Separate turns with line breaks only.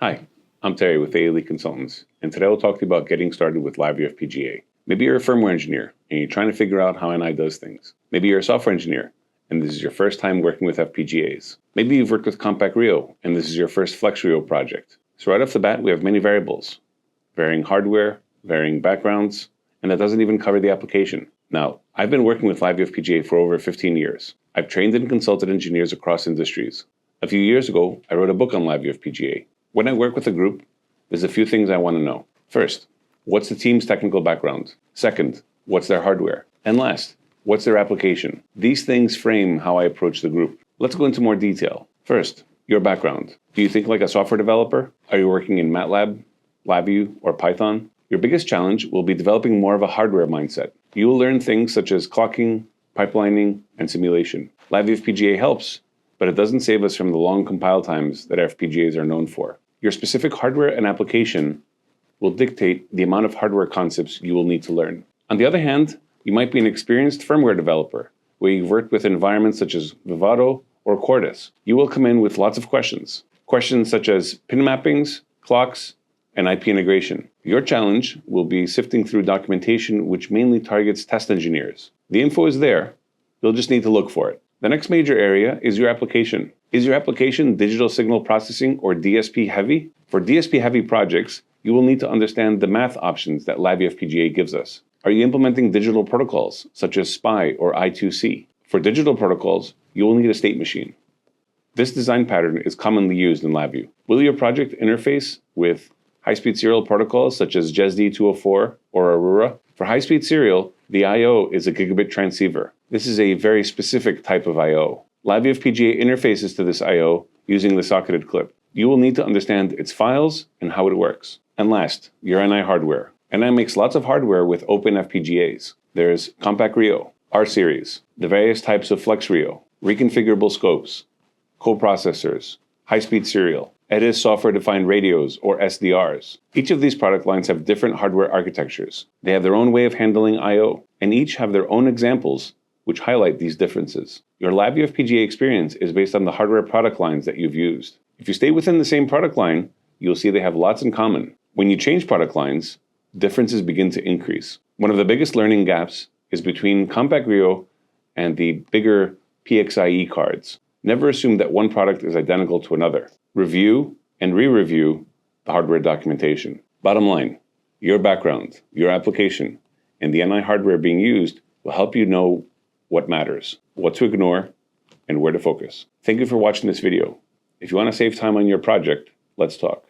Hi, I'm Terry with ALE Consultants, and today I'll talk to you about getting started with LabVIEW FPGA. Maybe you're a firmware engineer, and you're trying to figure out how NI does things. Maybe you're a software engineer, and this is your first time working with FPGAs. Maybe you've worked with Compact Rio, and this is your first Flex Rio project. So right off the bat, we have many variables, varying hardware, varying backgrounds, and that doesn't even cover the application. Now, I've been working with LabVIEW FPGA for over 15 years. I've trained and consulted engineers across industries. A few years ago, I wrote a book on LabVIEW FPGA. When I work with a group, there's a few things I want to know. First, what's the team's technical background? Second, what's their hardware? And last, what's their application? These things frame how I approach the group. Let's go into more detail. First, your background. Do you think like a software developer? Are you working in MATLAB, LabVIEW, or Python? Your biggest challenge will be developing more of a hardware mindset. You will learn things such as clocking, pipelining, and simulation. LabVIEW FPGA helps, but it doesn't save us from the long compile times that FPGAs are known for. Your specific hardware and application will dictate the amount of hardware concepts you will need to learn. On the other hand, you might be an experienced firmware developer, where you've worked with environments such as Vivado or Quartus. You will come in with lots of questions. Questions such as pin mappings, clocks, and IP integration. Your challenge will be sifting through documentation which mainly targets test engineers. The info is there, you'll just need to look for it. The next major area is your application. Is your application digital signal processing or DSP heavy? For DSP heavy projects, you will need to understand the math options that LabVIEW FPGA gives us. Are you implementing digital protocols such as SPI or I2C? For digital protocols, you will need a state machine. This design pattern is commonly used in LabVIEW. Will your project interface with high-speed serial protocols such as JESD204 or Aurora? For high-speed serial, the I/O is a gigabit transceiver. This is a very specific type of I/O. LabVIEW FPGA interfaces to this I/O using the socketed clip. You will need to understand its files and how it works. And last, your NI hardware. NI makes lots of hardware with open FPGAs. There's Compact Rio, R-Series, the various types of Flex Rio, reconfigurable scopes, coprocessors, high-speed serial, EDIS software-defined radios, or SDRs. Each of these product lines have different hardware architectures. They have their own way of handling I/O, and each have their own examples which highlight these differences. Your LabVIEW FPGA experience is based on the hardware product lines that you've used. If you stay within the same product line, you'll see they have lots in common. When you change product lines, differences begin to increase. One of the biggest learning gaps is between Compact Rio and the bigger PXIe cards. Never assume that one product is identical to another. Review and re-review the hardware documentation. Bottom line, your background, your application, and the NI hardware being used will help you know what matters, what to ignore, and where to focus. Thank you for watching this video. If you want to save time on your project, let's talk.